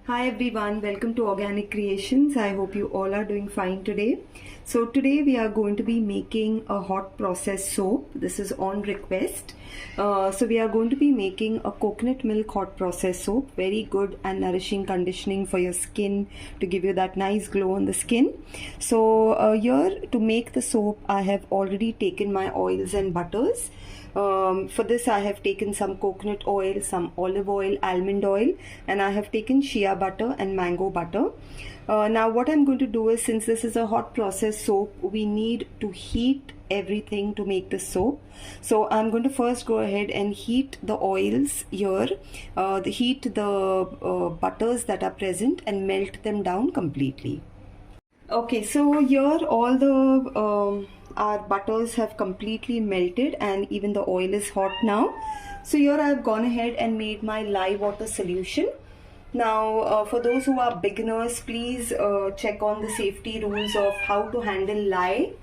Hi everyone, welcome to Organic Creations. I hope you all are doing fine today. So today we are going to be making a hot process soap. This is on request. So we are going to be making a coconut milk hot process soap. Very good and nourishing conditioning for your skin to give you that nice glow on the skin. So here to make the soap, I have already taken my oils and butters. For this I have taken some coconut oil, some olive oil, almond oil, and I have taken shea butter and mango butter. Now what I'm going to do is, since this is a hot process soap, we need to heat everything to make the soap. So I'm going to first go ahead and heat the oils here, heat the butters that are present and melt them down completely. Okay, so here all the our butters have completely melted and even the oil is hot now. So here I have gone ahead and made my lye water solution. Now for those who are beginners, please check on the safety rules of how to handle lye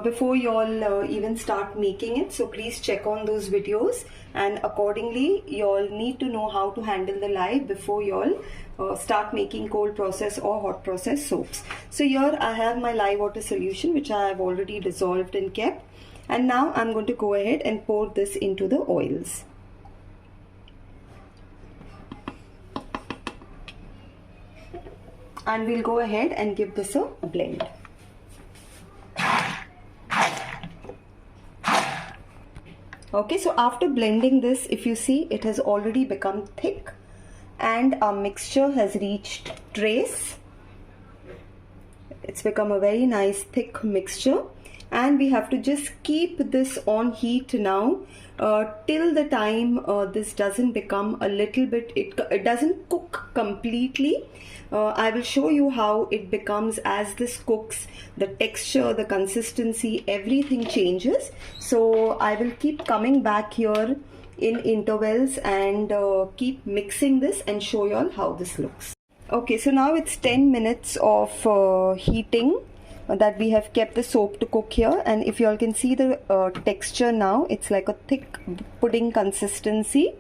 before you all even start making it. So please check on those videos, and accordingly you all need to know how to handle the lye before you all start making cold process or hot process soaps. So here I have my lye water solution, which I have already dissolved and kept, and now I'm going to go ahead and pour this into the oils. And we'll go ahead and give this a blend. Okay, so after blending this, if you see, it has already become thick and our mixture has reached trace. It's become a very nice thick mixture, and we have to just keep this on heat now till the time this doesn't become a little bit, it doesn't cook completely. I will show you how it becomes as this cooks. The texture, the consistency, everything changes. So I will keep coming back here in intervals and keep mixing this and show you all how this looks. Okay, so now it's 10 minutes of heating that we have kept the soap to cook here, and if you all can see the texture now, it's like a thick pudding consistency.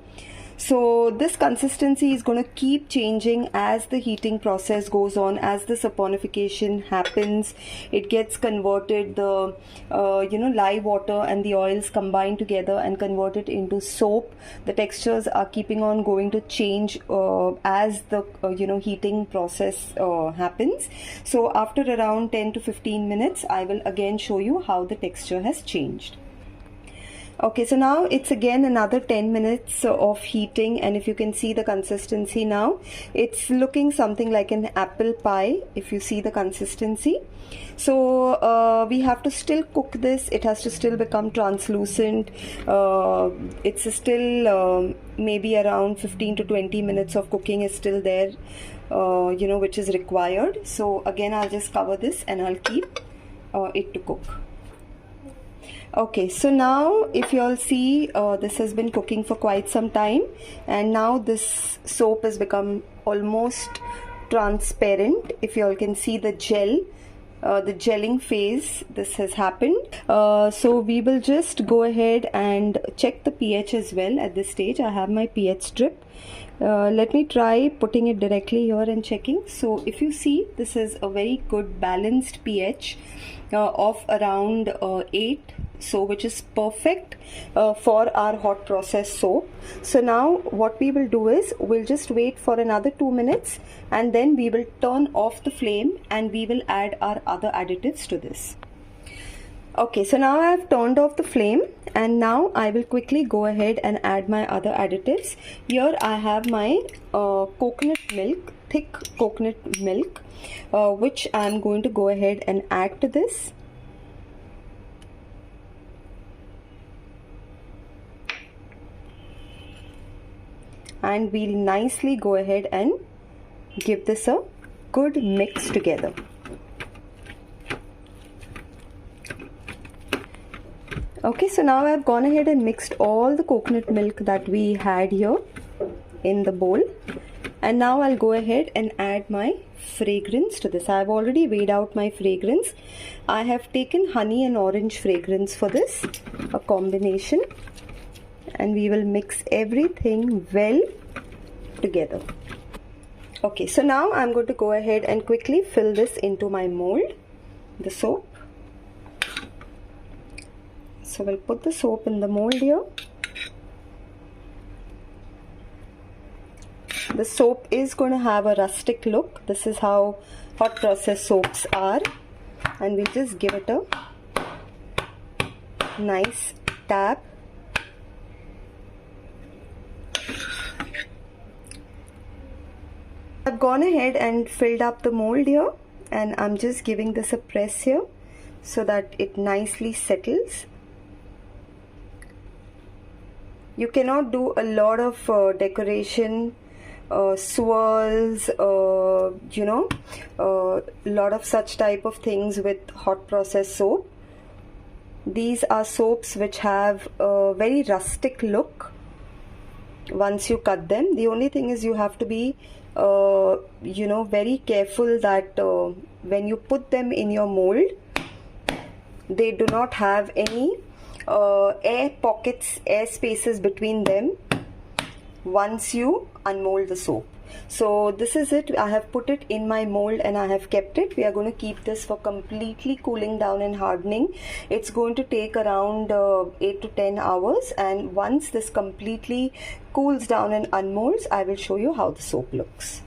So this consistency is going to keep changing as the heating process goes on. As the saponification happens, it gets converted, the lye water and the oils combine together and convert it into soap. The textures are keeping on going to change as the heating process happens. So after around 10 to 15 minutes, I will again show you how the texture has changed. Okay, so now it's again another 10 minutes of heating, and if you can see the consistency now, it's looking something like an apple pie if you see the consistency. So we have to still cook this. It has to still become translucent. It's still maybe around 15 to 20 minutes of cooking is still there, which is required. So again, I'll just cover this and I'll keep it to cook. Okay, so now if you all see, this has been cooking for quite some time, and now this soap has become almost transparent. If you all can see the gel, the gelling phase, this has happened. So we will just go ahead and check the pH as well. At this stage I have my pH strip. Let me try putting it directly here and checking. So if you see, this is a very good balanced pH of around 8, so which is perfect for our hot process soap. So now what we will do is, we'll just wait for another 2 minutes, and then we will turn off the flame and we will add our other additives to this. Okay, so now I have turned off the flame, and now I will quickly go ahead and add my other additives. Here I have my coconut milk, thick coconut milk, which I am going to go ahead and add to this. And we'll nicely go ahead and give this a good mix together. Okay, so now I've gone ahead and mixed all the coconut milk that we had here in the bowl, and now I'll go ahead and add my fragrance to this. I've already weighed out my fragrance. I have taken honey and orange fragrance for this, a combination, and we will mix everything well together. Okay, so now I'm going to go ahead and quickly fill this into my mold, the soap. So we'll put the soap in the mold here. The soap is going to have a rustic look. This is how hot process soaps are. And we'll just give it a nice tap. I've gone ahead and filled up the mold here, and I'm just giving this a press here so that it nicely settles. You cannot do a lot of decoration, swirls, lot of such type of things with hot process soap. These are soaps which have a very rustic look once you cut them. The only thing is you have to be very careful that when you put them in your mold, they do not have any air pockets, air spaces between them once you unmold the soap. So this is it. I have put it in my mold and I have kept it. We are going to keep this for completely cooling down and hardening. It's going to take around 8 to 10 hours, and once this completely cools down and unmolds, I will show you how the soap looks.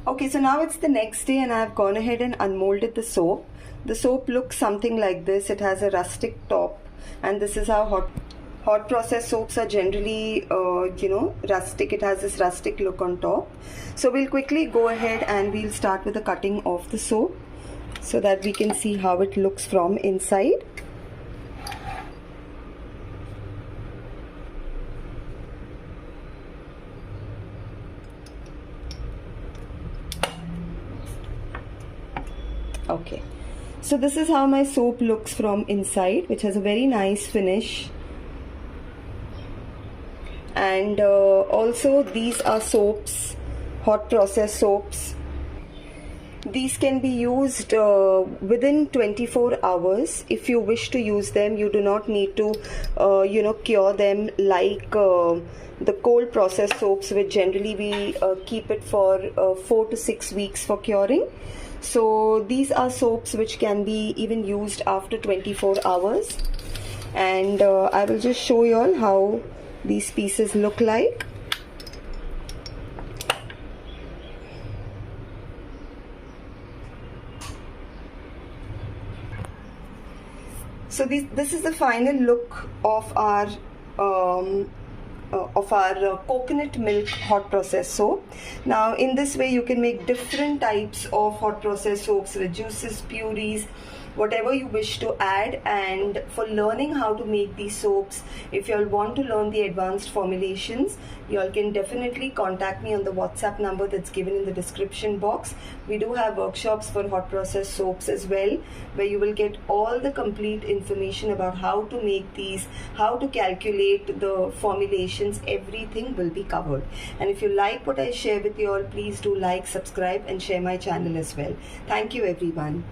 Okay, so now it's the next day and I have gone ahead and unmolded the soap. The soap looks something like this. It has a rustic top, and this is how hot process soaps are generally rustic. It has this rustic look on top. So we'll quickly go ahead and we'll start with the cutting of the soap so that we can see how it looks from inside. Okay, so this is how my soap looks from inside, which has a very nice finish. And also these are soaps, hot process soaps. These can be used within 24 hours. If you wish to use them, you do not need to cure them like the cold process soaps, which generally we keep it for 4 to 6 weeks for curing. So these are soaps which can be even used after 24 hours. And I will just show you all how these pieces look like. So this is the final look of our coconut milk hot process soap. Now in this way you can make different types of hot process soaps with juices, purees, whatever you wish to add. And for learning how to make these soaps, if you all want to learn the advanced formulations, you all can definitely contact me on the WhatsApp number that's given in the description box. We do have workshops for hot process soaps as well, where you will get all the complete information about how to make these, how to calculate the formulations. Everything will be covered. And if you like what I share with you all, please do like, subscribe and share my channel as well. Thank you everyone.